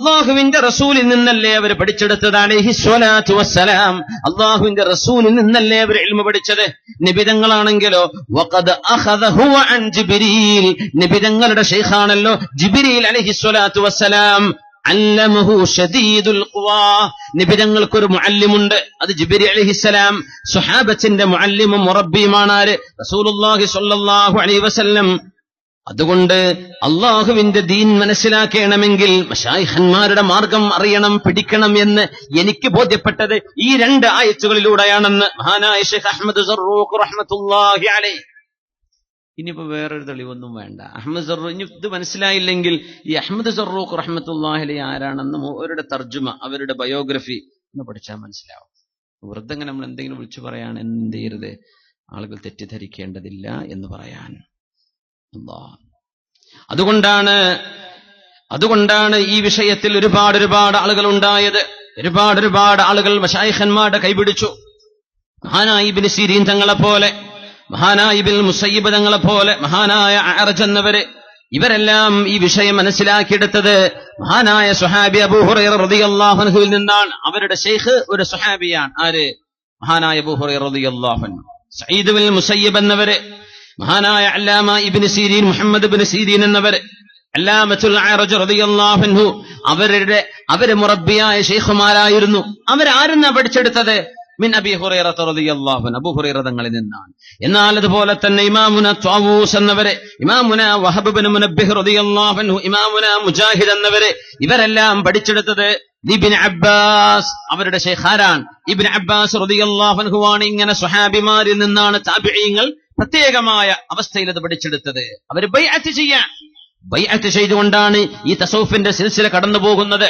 അള്ളാഹുവിന്റെ റസൂലിൽ നിന്നല്ലേ അവർ പഠിച്ചെടുത്തത് അലൈഹി സ്വലാത്തു വസ്സലാം. അള്ളാഹുവിന്റെ റസൂലിൽ നിന്നല്ലേ അവർ ഇൽമു പഠിച്ചത്. നിബിതങ്ങളാണെങ്കിലോ വഖദ് അഖദഹു അൻ ജിബ്രീൽ, നിബിതങ്ങളുടെ ശൈഖാണല്ലോ ജിബ്രീൽ അലൈഹി സ്വലാത്തു വസ്സലാം. അല്ലമഹു ശദീദുൽ ഖുവാ, നിബിതങ്ങൾക്കൊരു മുഅല്ലിമുണ്ട്, അത് ജിബ്രീൽ അലൈഹിസ്സലാം. സ്വഹാബത്തിന്റെ മുഅല്ലിമും മുറബ്ബിയുമാണ് ആര്? റസൂലുള്ളാഹി സ്വല്ലല്ലാഹു അലൈഹി വസല്ലം. അതുകൊണ്ട് അള്ളാഹുവിന്റെ ദീൻ മനസ്സിലാക്കണമെങ്കിൽ മശായിഖന്മാരുടെ മാർഗം അറിയണം, പിടിക്കണം എന്ന് എനിക്ക് ബോധ്യപ്പെട്ടത് ഈ 2 ആയത്തുകളിലൂടെയാണെന്ന് മഹാനായ ശൈഖ് അഹ്മദ് സറൂഖ് റഹ്മത്തുള്ളാഹി അലൈഹി. ഇനിയിപ്പോ വേറൊരു തെളിവൊന്നും വേണ്ട. അഹ്മദ് സറൂഖ്, ഇനി ഇത് മനസ്സിലായില്ലെങ്കിൽ ഈ അഹ്മദ് സറൂഖ് റഹ്മത്തുള്ളാഹി അലൈഹി ആരാണെന്ന് അവരുടെ തർജുമ, അവരുടെ ബയോഗ്രഫി ഒന്ന് പഠിച്ചാൽ മനസ്സിലാവും. വെറുതെ അങ്ങനെ നമ്മൾ എന്തെങ്കിലും വിളിച്ചു പറയാൻ എന്ത് ചെയ്യരുത്, ആളുകൾ തെറ്റിദ്ധരിക്കേണ്ടതില്ല എന്ന് പറയാൻ. അതുകൊണ്ടാണ് ഈ വിഷയത്തിൽ ഒരുപാട് ആളുകൾ ഉണ്ടായത്. ഒരുപാട് ആളുകൾ മശായിഖന്മാരുടെ കൈപിടിച്ചു. മഹാനായ ഇബ്നു സിരീൻ തങ്ങളെ പോലെ, മഹാനായ ഇബ്നുൽ മുസയ്യിബ് തങ്ങളെ പോലെ, മഹാനായ അഅറജ് എന്നവര്, ഇവരെല്ലാം ഈ വിഷയം മനസ്സിലാക്കിയെടുത്തത് മഹാനായ സ്വഹാബി അബൂ ഹുറൈറ റളിയല്ലാഹു അൻഹുവിൽ നിന്നാണ്. അവരുടെ ശൈഖ് ഒരു സ്വഹാബിയാണ്. ആര്? മഹാനായ അബൂ ഹുറൈറ റളിയല്ലാഹു അൻഹു. സഈദ് ഇബ്നുൽ മുസയ്യിബ് എന്നവര്, മഹാനായ അല്ലാമ ഇബ്നു സീരീൻ മുഹമ്മദ് ഇബ്നു സീരീൻ എന്നവർ, അല്ലാമത്തുൽ അഅറജ് റളിയല്ലാഹു അൻഹു, അവരെ മുറബ്ബിയായ ശൈഖുമാരായിരുന്നു. അവരാരെന്നാ പഠിച്ചെടുത്തത്? മിൻ അബീ ഹുറൈറ റളിയല്ലാഹു അൻഹു, അബൂ ഹുറൈറ തങ്ങളിൽ നിന്നാണ്. എന്നാൽ അതുപോലെ തന്നെ ഇമാമുന ത്വാവൂസ് എന്നവരെ, ഇമാമുന വഹബ് ഇബ്നു മുനബ്ബിഹ് റളിയല്ലാഹു അൻഹു, ഇമാമുന മുജാഹിദ് എന്നവരെ, ഇവരെല്ലാം പഠിച്ചെടുത്തത് ഇബ്നു അബ്ബാസ്, അവരുടെ ശൈഖാരാണ്. ഇബ്നു അബ്ബാസ് റളിയല്ലാഹു അൻഹു ആണ്. ഇങ്ങനെ സ്വഹാബിമാരിൽ നിന്നാണ് താബിഈങ്ങൾ പ്രത്യേകമായ അവസ്ഥയിൽ അത് പഠിച്ചെടുത്തത്. അവർ ബൈഅത്ത് ചെയ്തുകൊണ്ടാണ് ഈ തസൗഫിന്റെ സിൽസില കടന്നു പോകുന്നത്.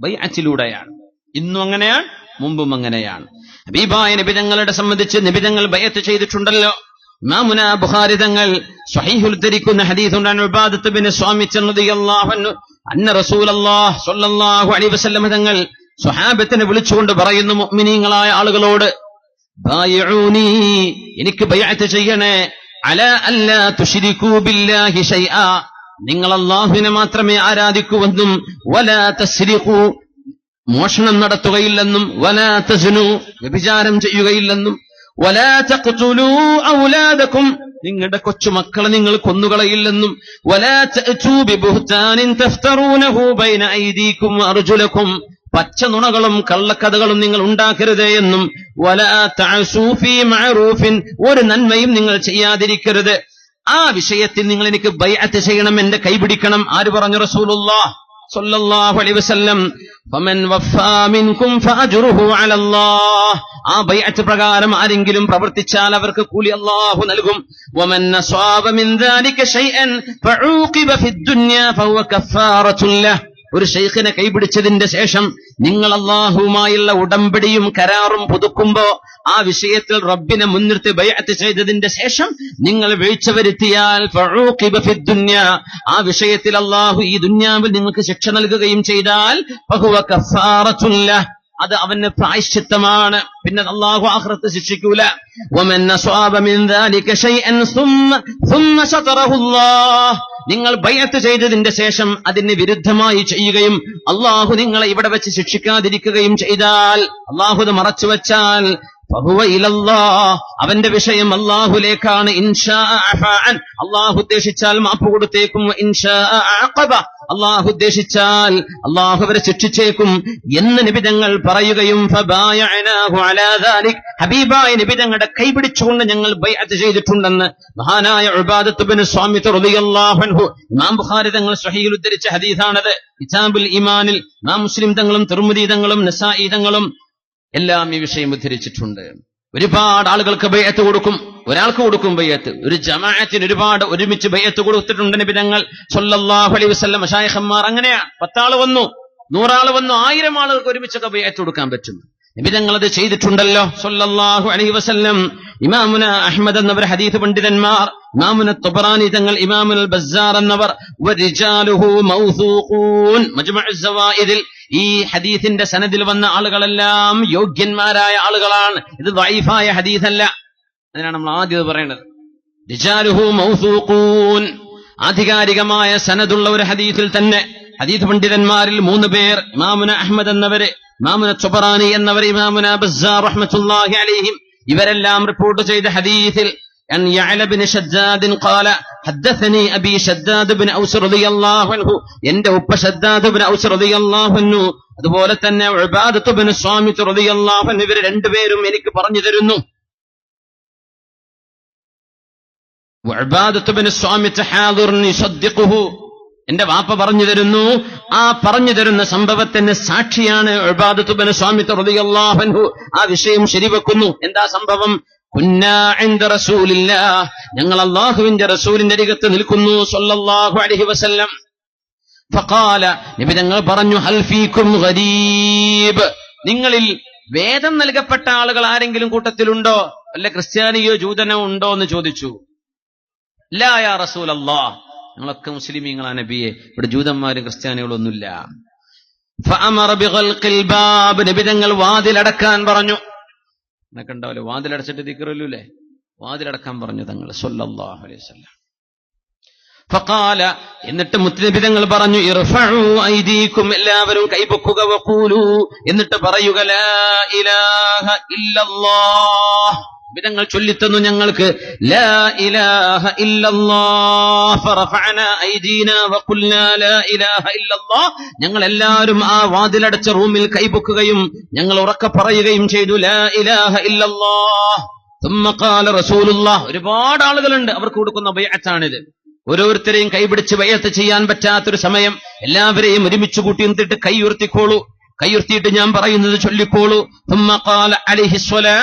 ബൈഅത്തിലൂടെയാണ്. ഇന്നും അങ്ങനെയാണ്, മുമ്പും അങ്ങനെയാണ്. ഹബീബായ നബിതങ്ങളുടെ സംബന്ധിച്ച് നബിതങ്ങൾ ബൈഅത്ത് ചെയ്തിട്ടുണ്ടല്ലോ. ഇമാമുന ബുഖാരി തങ്ങൾ സ്വഹീഹുൽ ഉദ്ധരിക്കുന്ന ഹദീസുണ്ട്. ഉബാദത്ത് ബിൻ സ്വാമിത്ത് റളിയല്ലാഹു അൻഹു അന്ന റസൂലുള്ളാഹി സ്വല്ലല്ലാഹു അലൈഹി വസല്ലം തങ്ങൾ സ്വഹാബത്തിനെ വിളിച്ചുകൊണ്ട് പറയുന്നു, മുഅ്മിനീങ്ങളായ ആളുകളോട്, ബായിഊനി, എനിക്ക് ബൈഅത്ത് ചെയ്യണേ, അലാ അല്ലാ തുശ്രികൂ ബില്ലാഹി ശൈആ, നിങ്ങൾ അല്ലാഹുവിനെ മാത്രമേ ആരാധിക്കൂവെന്നും, വലാ തസ്രിഖൂ, മോഷണം നടത്തുകയില്ലെന്നും, വലാ തസ്നു, വ്യഭിചാരം ചെയ്യുകയില്ലെന്നും, വലാ തഖ്തുലൂ ഔലാദകും, നിങ്ങളുടെ കൊച്ചുമക്കളെ നിങ്ങൾ കൊന്നുകളയില്ലെന്നും, വലാ തഅതൂ ബിബുഹ്താനിൻ തഫ്തറൂനഹു ബൈന ഐദീകും വഅർജുലകും, പച്ച നുണകളും കള്ളക്കഥകളും നിങ്ങൾ ഉണ്ടാക്കരുത് എന്നും, വലാ തഅസൂ ഫീ മഅറൂഫിൻ, ഒരു നന്മയും നിങ്ങൾ ചെയ്യാതിരിക്കരുത്. ആ വിഷയത്തിൽ നിങ്ങൾ എനിക്ക് ബൈഅത്ത് ചെയ്യണം, എന്റെ കൈപിടിക്കണം. ആര് പറഞ്ഞു? റസൂലുള്ളാഹി സ്വല്ലല്ലാഹു അലൈഹി വസല്ലം. ഫമൻ വഫാ മിൻകും ഫഅജ്റുഹു അലല്ലാഹ്, ആ ബൈഅത്ത് പ്രകാരം ആരെങ്കിലും പ്രവർത്തിച്ചാൽ അവർക്ക് കൂലി അല്ലാഹു നൽകും. വമൻ നസാബ മിൻ ദാലിക ശൈഅൻ ഫഊഖിബ ഫിദ്ദുനിയ ഫഹുവ കഫാറത്തുൻ ലഹ്, ഒരു ശൈഖിനെ കൈപിടിച്ചതിന്റെ ശേഷം നിങ്ങൾ അല്ലാഹുവുമായുള്ള ഉടമ്പടിയും കരാറും പുതുക്കുമ്പോ ആ വിഷയത്തിൽ റബ്ബിനെ മുൻനിർത്തി ബൈഅത്ത് ചെയ്തതിന്റെ ശേഷം നിങ്ങൾ വീഴ്ച വരുത്തിയാൽ ഫഊഖിബ ഫിദ്ദുനിയ, ആ വിഷയത്തിൽ അല്ലാഹു ഈ ദുനിയാവിൽ നിങ്ങൾക്ക് ശിക്ഷ നൽകുകയും ചെയ്താൽ ഫഹുവ കഫാറത്തുൻ ലഹ്, അത് അവന് പ്രായശ്ചിത്തമാണ്. പിന്നെ അല്ലാഹു ആഖിറത്ത് ശിക്ഷിക്കൂല. വമൻ നസാബ മിൻ ദാലിക ശൈഅൻ സുമ്മ സതറഹു അല്ലാഹ്, നിങ്ങൾ ബൈഅത്ത് ചെയ്തതിന്റെ ശേഷം അതിന് വിരുദ്ധമായി ചെയ്യുകയും അല്ലാഹു നിങ്ങളെ ഇവിടെ വെച്ച് ശിക്ഷിക്കാതിരിക്കുകയും ചെയ്താൽ, അല്ലാഹു അത് മറച്ചു വെച്ചാൽ, ഫഹുവ ഇലല്ലാഹ്, അവന്റെ വിഷയം അല്ലാഹുലേക്കാണ്. ഇൻഷാ അഫഅൻ, അല്ലാഹു ഉദ്ദേശിച്ചാൽ മാപ്പ് കൊടുത്തേക്കും. ഇൻഷാ അഅഖബ, അല്ലാഹു ഉദ്ദേശിച്ചാൽ അല്ലാഹു അവരെ ശിക്ഷിച്ചേക്കും എന്ന് നിബിതങ്ങൾ പറയുകയും, ഫബായഅനാഹു അലാ ദാലിക്, ഹബീബായ നിബിതങ്ങളുടെ കൈപിടിച്ചുകൊണ്ട് ഞങ്ങൾ ബൈഅത്ത് ചെയ്തിട്ടുണ്ടെന്ന് മഹാനായ ഉബാദത്ത് ബിൻ സ്വാമിത്ത് റളിയല്ലാഹു അൻഹു, ഇമാം ബുഖാരി തങ്ങൾ സ്വഹീഹിൽ ഉദ്ധരിച്ച ഹദീസാണത്. കിതാബുൽ ഈമാനിൽ ഇമാം മുസ്ലിം തങ്ങളും തിർമിദി തങ്ങളും നസായി തങ്ങളും എല്ലാം ഈ വിഷയം ഉദ്ധരിച്ചിട്ടുണ്ട്. ഒരുപാട് ആളുകൾക്ക് ബൈഅത്ത് കൊടുക്കും. ഒരാൾക്ക് കൊടുക്കും ബൈഅത്ത്, ഒരു ജമാഅത്തിന് ഒരുമിച്ച് ബൈഅത്ത് കൊടുത്തിട്ടുണ്ട് നബിതങ്ങൾ സ്വല്ലല്ലാഹു അലൈഹി വസല്ലം. മശായിഖന്മാർ അങ്ങനെയാ, 10 ആള് വന്നു, 100 ആള് വന്നു, 1000 ആളുകൾക്ക് ഒരുമിച്ചൊക്കെ ബൈഅത്ത് കൊടുക്കാൻ പറ്റും. നബിതങ്ങൾ അത് ചെയ്തിട്ടുണ്ടല്ലോ സ്വല്ലല്ലാഹു അലൈഹി വസല്ലം. ഇമാമുന അഹ്മദ് എന്നവർ ഹദീസ് പണ്ഡിതന്മാർ, ഇമാമുന ത്വബറാനി തങ്ങൾ, ഇമാമുൽ ബസ്സാർ എന്നവർ, വരിജാലുഹു മൗസൂഖൂൻ, മജ്മഉസ് സവായിദിൽ ഈ ഹദീസിന്റെ സനദിൽ വന്ന ആളുകളെല്ലാം യോഗ്യന്മാരായ ആളുകളാണ്. ഇത് ദഈഫായ ഹദീസല്ല. അതിനാണ് നമ്മൾ ആദ്യം പറയേണ്ടത്. റിജാലുഹു മൗസൂഖൂൻ, ആധികാരികമായ സനദുള്ള ഒരു ഹദീസിൽ തന്നെ ഹദീസ് പണ്ഡിതന്മാരിൽ 3 പേർ, ഇമാമുന അഹ്മദ് എന്നവര്, ഇമാമുന ത്വബറാനി എന്നവർ, ഇമാമുന ബസ്സാർ റഹ്മത്തുള്ളാഹി അലൈഹിം, ഇവരെല്ലാം റിപ്പോർട്ട് ചെയ്ത ഹദീസിൽ അൻ യഅല ബിൻ ശദ്ദാദ് ഖാല ഹദ്ദസനി അബി ശദ്ദാദ് ബിൻ ഔസ് റളിയല്ലാഹു അൻഹു, എന്റെ ഉപ്പ ശദ്ദാദ് ബിൻ ഔസ് റളിയല്ലാഹു അൻഹു, അതുപോലെ തന്നെ ഉബാദത്ത് ബിൻ സ്വാമിത്ത് റളിയല്ലാഹു അൻഹു, ഇവർ രണ്ടുപേരും എനിക്ക് പറഞ്ഞു തരുന്നു. ഉബാദത്ത് ബിൻ സ്വാമിത്ത് ഹാദിറുൻ യുസദ്ദിഖുഹു, എന്റെ വാപ്പ പറഞ്ഞു തരുന്നു, ആ പറഞ്ഞു തരുന്ന സംഭവത്തിന് സാക്ഷിയാണ് ഉബാദത്ത് ബിൻ സ്വാമിത്ത് റളിയല്ലാഹു അൻഹു, ആ വിഷയം ശരിവെക്കുന്നു. എന്താ സംഭവം? കുന്നാ ഇൻദ റസൂലില്ലാഹ്, ഞങ്ങൾ അല്ലാഹുവിന്റെ റസൂലിന്റെ അരികത്ത് നിൽക്കുന്നു സ്വല്ലല്ലാഹു അലൈഹി വസല്ലം. ഫഖാല, നബി തങ്ങൾ പറഞ്ഞു, ഹൽ ഫീകും ഗരീബ്, നിങ്ങളിൽ വേദം നൽകപ്പെട്ട ആളുകൾ ആരെങ്കിലും കൂട്ടത്തിലുണ്ടോ? വല്ല ക്രിസ്ത്യാനിയോ ജൂതനോ ഉണ്ടോ എന്ന് ചോദിച്ചു. ലാ യാ റസൂലല്ലാഹ്, ഞങ്ങളൊക്കെ മുസ്ലിമീങ്ങളാ നബിയെ, ഇവിടെ ജൂതന്മാരും ക്രിസ്ത്യാനികളും ഒന്നുമില്ല. ഫഅമറ ബിഗൽഖിൽ ബാബ്, നബി തങ്ങൾ വാതിലടക്കാൻ പറഞ്ഞു. എന്നൊക്കെ ഉണ്ടാവല്ലോ, വാതിലടച്ചിട്ട് ദിക്റല്ലേ, വാതിലടക്കാൻ പറഞ്ഞു തങ്ങൾ സ്വല്ലല്ലാഹു അലൈഹി വസല്ലം. ഫഖാല, എന്നിട്ട് മുത്തുനബി തങ്ങൾ പറഞ്ഞു, ഇർഫഉ ഐദീകും, എല്ലാവരും കൈപൊക്കുക, വഖൂലു, എന്നിട്ട് പറയുക, ലാ ഇലാഹ ഇല്ലല്ലാഹ്, വിധങ്ങൾ ചൊല്ലിത്തന്നു ഞങ്ങൾക്ക്, ലാ ഇലാഹ ഇല്ലല്ലാഹ്. ഫറഫഅനാ ഐദീനാ വഖുൽനാ ലാ ഇലാഹ ഇല്ലല്ലാഹ്, ഞങ്ങൾ എല്ലാവരും ആ വാതിലടച്ച റൂമിൽ കൈപൊക്കുകയും ഞങ്ങൾ ഉറക്കെ പറയുകയും ചെയ്തു, ലാ ഇലാഹ ഇല്ലല്ലാഹ്. ثم قال رسول الله, ഒരുപാട് ആളുകളുണ്ട്, അവർക്ക് കൊടുക്കുന്ന ബൈഅത്താണിത്. ഓരോരുത്തരെയും കൈപിടിച്ച് ബൈഅത്ത് ചെയ്യാൻ പറ്റാത്തൊരു സമയം എല്ലാവരെയും ഒരുമിച്ച് കൂട്ടി നിർത്തിയിട്ട് കൈ ഉയർത്തിക്കോളൂ, കൈയുർത്തിയിട്ട് ഞാൻ പറയുന്നത് ചൊല്ലിക്കോളൂ. ثم قال عليه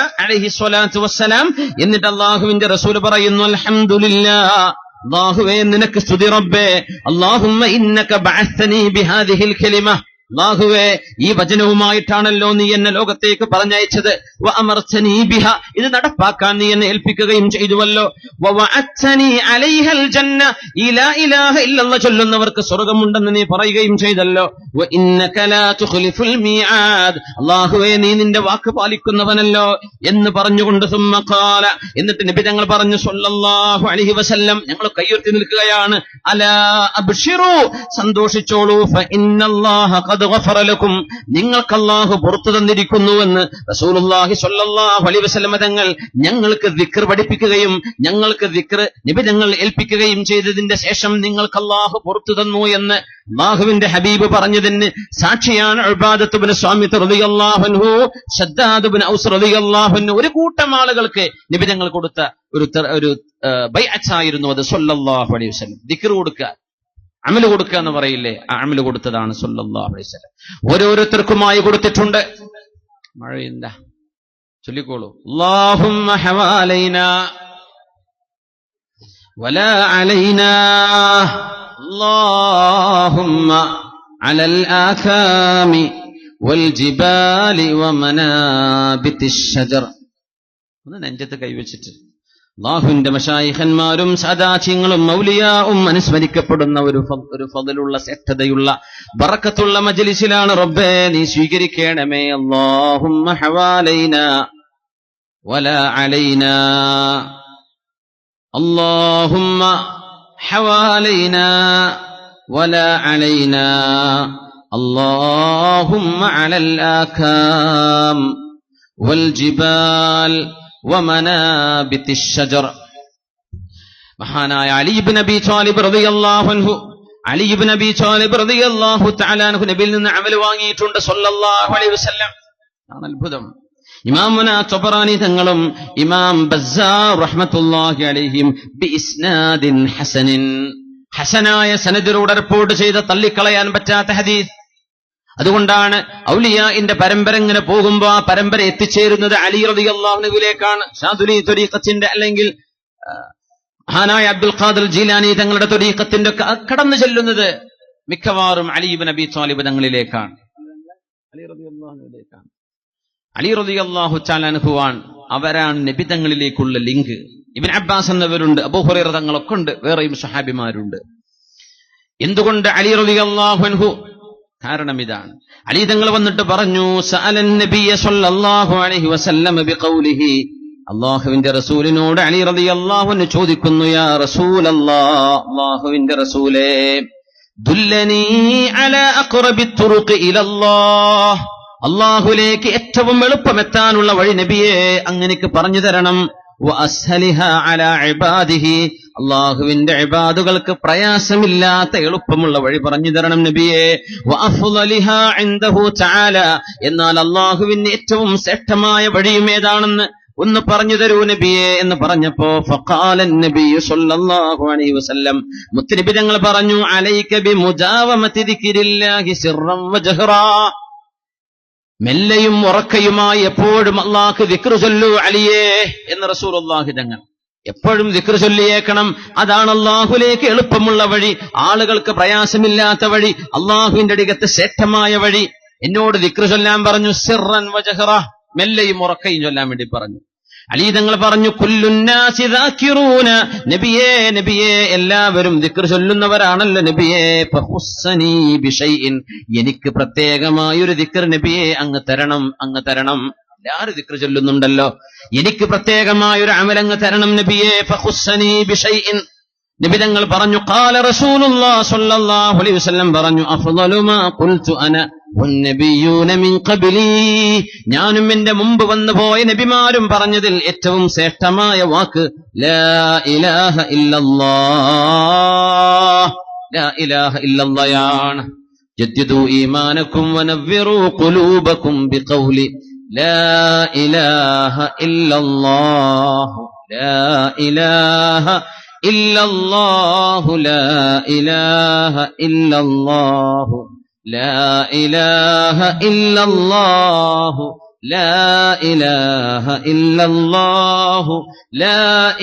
الصلاة والسلام, എന്നിട്ട് അല്ലാഹുവിന്റെ റസൂൽ പറയുന്നു, അൽഹംദുലില്ലാഹ്, അല്ലാഹുവേ നിനക്ക് സ്തുതി റബ്ബേ, അല്ലാഹുമ്മ ഇന്നക ബഅസ്തനി ബിഹാദിഹിൽ കലിമ, അല്ലാഹുവേ ഈ വചനവുമായിട്ടാണല്ലോ നീ എന്നെ ലോകത്തേക്ക് പറഞ്ഞയച്ചത്. വഅമർതനി ബിഹ, ഇത് നടപ്പാക്കാൻ നീ എന്നെ ഏൽപ്പിക്കുകയും ചെയ്തുവല്ലോ. വവഅത്നി അലൈഹൽ ജന്ന, ലാ ഇലാഹ ഇല്ലല്ലാഹ് ചൊല്ലുന്നവർക്ക് സ്വർഗ്ഗമുണ്ടെന്ന് നീ പറയുകയും ചെയ്തല്ലോ. വഇന്നക ലാ തുഖ്ലിഫുൽ മീആദ്, അല്ലാഹുവേ നീ നിന്റെ വാക്ക് പാലിക്കുന്നവനല്ലോ എന്ന് പറഞ്ഞുകൊണ്ട് സുമ്മ ഖാല, എന്നിട്ട് നബി തങ്ങൾ പറഞ്ഞു സ്വല്ലല്ലാഹു അലൈഹി വസല്ലം, ഞങ്ങൾ കൈയുയർത്തി നിൽക്കുകയാണ്, അലാ അബ്ശിറു, സന്തോഷിച്ചോളൂ, ഫഇന്നല്ലാഹ ഖദ് ഗഫറ ലക്കും, നിങ്ങൾക്ക് അല്ലാഹു പുറത്തു തന്നിരിക്കുന്നുവെന്ന് റസൂലുള്ളാഹി സ്വല്ലല്ലാഹു അലൈഹി വസല്ലം തങ്ങൾ ഞങ്ങൾക്ക് ദിക്ർ പഠിപ്പിക്കുകയും ഞങ്ങൾക്ക് ദിക്ർ നബി തങ്ങൾ ഏൽപ്പിക്കുകയും ചെയ്തതിന്റെ ശേഷം നിങ്ങൾക്ക് അല്ലാഹു പുറത്തു തന്നു എന്ന് അല്ലാഹുവിന്റെ ഹബീബ് പറഞ്ഞതിന് സാക്ഷിയാണ് ഉബാദത്ത് ബിൻ സ്വാമിത്ത് റളിയല്ലാഹു അൻഹു, ശദ്ദാദ് ബിൻ ഔസ് റളിയല്ലാഹു അൻഹു. ഒരു കൂട്ടം ആളുകൾക്ക് നബി തങ്ങൾ കൊടുത്ത ഒരു ബൈഅത്തായിരുന്നു അത് സ്വല്ലല്ലാഹു അലൈഹി വസല്ലം. ദിക്ർ കൊടുക്കുക, അമല് കൊടുക്കുക എന്ന് പറയില്ലേ, ആ അമല് കൊടുത്തതാണ് സ്വല്ലല്ലാഹു അലൈഹി വസല്ലം. ഓരോരുത്തർക്കുമായി കൊടുത്തിട്ടുണ്ട്. മഴയില്ല, ചൊല്ലിക്കോളൂ, അല്ലാഹുമ്മ ഹവാലൈനാ വലാ അലൈനാ, അല്ലാഹുമ്മ അലൽ ആകാമി വൽ ജിബാലി വമനാബിതിശ് ശജർ. ഒന്ന് നെഞ്ചത്ത് കൈവച്ചിട്ട് അല്ലാഹുവിന്റെ മശായിഖന്മാരും സാദാത്യങ്ങളും മൗലിയാവും അനുസ്മരിക്കപ്പെടുന്ന ഒരു ഫضലുള്ള ശ്രേഷ്ഠതയുള്ള ബറക്കത്തുള്ള മജ്ലിസിലാണ് റബ്ബേ നീ സ്വീകരിക്കണമേ. അല്ലാഹുമ്മ ഹവാലൈനാ വലാ അലൈനാ, അല്ലാഹുമ്മ ഹവാലൈനാ വലാ അലൈനാ, അല്ലാഹുമ്മ അലൽ ആകാം വൽ ജിബാൽ വമനാബിതിശ് ശജർ. മഹാനായ അലി ഇബ്നു അബീ ത്വാലിബ് റളിയല്ലാഹു അൻഹു, അലി ഇബ്നു അബീ ത്വാലിബ് റളിയല്ലാഹു തആല അൻഹു നബിയിൽ നിന്ന് അമൽ വാങ്ങിയിട്ടുണ്ട് സ്വല്ലല്ലാഹു അലൈഹി വസല്ലം. ആണ് അത്ഭുതം. ഇമാമുന ത്വബറാനി തങ്ങളും ഇമാം ബസ്സാർ റഹ്മത്തുള്ളാഹി അലൈഹിം ബിഇസ്നാദിൻ ഹസനിൻ, ഹസനായ സനദിലൂടെ റിപ്പോർട്ട് ചെയ്ത തള്ളിക്കളയാൻ പറ്റാത്ത ഹദീസ്. അതുകൊണ്ടാണ് ഔലിയാഇന്റെ പരമ്പര ഇങ്ങനെ പോകുമ്പോ ആ പരമ്പര എത്തിച്ചേരുന്നത് അലി റളിയല്ലാഹു അൻഹുവിലേക്കാണ്. ഷാദുലി ത്വരീഖത്തിന്റെ അല്ലെങ്കിൽ മഹാനായ അബ്ദുൽ ഖാദിർ ജീലാനി തങ്ങളുടെ ത്വരീഖത്തിന്റെ കടന്നു ചെല്ലുന്നത് മിക്കവാറും അലി ഇബ്നു അബീ ത്വാലിബ് തങ്ങളിലേക്കാണ്, അലി റളിയല്ലാഹു അൻഹുവിലേക്കാണ്. അലി റളിയല്ലാഹു തആല അൻഹുവാണ്, അവരാണ് നബി തങ്ങളിലേക്കുള്ള ലിങ്ക്. ഇബ്നു അബ്ബാസ് എന്നവരുണ്ട്, അബൂ ഹുറൈറ തങ്ങളൊക്കെ ഉണ്ട്, വേറെയും സ്വഹാബിമാരുണ്ട്. എന്തുകൊണ്ട് അലി റളിയല്ലാഹു അൻഹു? കാരണം ഇതാണ്. അലി തങ്ങൾ വന്നിട്ട് പറഞ്ഞു, സഅലൻ നബിയ സ്വല്ലല്ലാഹു അലൈഹി വസല്ലം ബിഖൗലിഹി, അല്ലാഹുവിന്റെ റസൂലിനോട് അലി റളിയല്ലാഹു അൻഹു ചോദിക്കുന്നു, യാ റസൂലല്ലാഹ്, അല്ലാഹുവിന്റെ റസൂലേ, ദുല്ലനീ അലാ അഖ്റബി തുറുഖി ഇലല്ലാഹ്, അല്ലാഹുവിലേക്ക് ഏറ്റവും എളുപ്പമെത്താനുള്ള വഴി നബിയെ അങ്ങനെക്ക് പറഞ്ഞു തരണം. വഅസ്ഹലിഹാ അലാ ഇബാദിഹി, അല്ലാഹുവിന്റെ ഇബാദുകൾക്ക് പ്രയാസമില്ലാത്ത എളുപ്പമുള്ള വഴി പറഞ്ഞു തരണം നബിയെ. വഅഫ്ളലിഹാ ഇൻദഹു തആല, എന്നാൽ അല്ലാഹുവിന് ഏറ്റവും ശ്രേഷ്ഠമായ വഴിയും ഏതാണെന്ന് ഒന്ന് പറഞ്ഞു തരൂ നബിയെ എന്ന് പറഞ്ഞപ്പോ ഫഖാല നബിയു സ്വല്ലല്ലാഹു അലൈഹി വസല്ലം, മുത്തനബി തങ്ങൾ പറഞ്ഞു, അലൈക ബിമുജാവമതി ദിക്രില്ലാഹി സിർറൻ വജഹ്റാ, മെല്ലയും ഉറക്കയുമായി എപ്പോഴും അല്ലാഹു ദിക്ർ ചൊല്ലൂ അലിയേ എന്ന് റസൂലുള്ളാഹി തങ്ങൾ. എപ്പോഴും ദിക്ർ ചൊല്ലിയേക്കണം. അതാണ് അല്ലാഹുവിലേക്ക് എളുപ്പമുള്ള വഴി, ആളുകൾക്ക് പ്രയാസമില്ലാത്ത വഴി, അല്ലാഹുവിന്റെ അടുക്കത്ത് ശ്രേഷ്ഠമായ വഴി. എന്നോട് ദിക്ർ ചൊല്ലാൻ പറഞ്ഞു, സിർറൻ വജഹ്റാ, മെല്ലയും ഉറക്കയും ചൊല്ലാൻ വേണ്ടി പറഞ്ഞു. അലി തങ്ങൾ പറഞ്ഞു, കുല്ലുന്നാസി ദാക്കിറൂന, നബിയേ നബിയേ എല്ലാവരും ദിക്ർ ചൊല്ലുന്നവരാണല്ലോ നബിയേ. ഫഖുസ്സനീ ബിശൈഇൻ, എനിക്ക് പ്രത്യേകമായൊരു ദിക്ർ നബിയെ അങ്ങ് തരണം, അങ്ങ് തരണം. എല്ലാവരും ദിക്ർ ചൊല്ലുന്നുണ്ടല്ലോ, എനിക്ക് പ്രത്യേകമായൊരു അമലങ്ങ് തരണം നബിയെ. ഫഖുസ്സനീ ബിശൈഇൻ, നബി തങ്ങൾ പറഞ്ഞു. ഖാല റസൂലുള്ളാഹി സ്വല്ലല്ലാഹു അലൈഹി വസല്ലം പറഞ്ഞു, അഫ്ളലു മാ ഖുൽതു അന വന്നബിയ്യൂന മിൻ ഖബ്ലി, ഞാനും എന്റെ മുമ്പ് വന്നു പോയ നബിമാരും പറഞ്ഞതിൽ ഏറ്റവും ശ്രേഷ്ഠമായ വാക്ക് ലാ ഇലാഹ ഇല്ലല്ലാഹ്, ലാ ഇലാഹ ഇല്ലല്ലാഹ്. ജദ്ദിദു ഈമാനകും വനവ്വിറൂ ഖുലൂബകും ബിഖൗലി ലാ ഇലാഹ ഇല്ലല്ലാഹ്, ലാ ഇലാഹ ഇല്ലല്ലാഹു, ലാ ഇലാഹ ഇല്ലല്ലാഹു, ലാ ഇലാഹ ഇല്ലല്ലാഹു, ലാ ഇലാഹ ഇല്ലല്ലാഹു, ലാ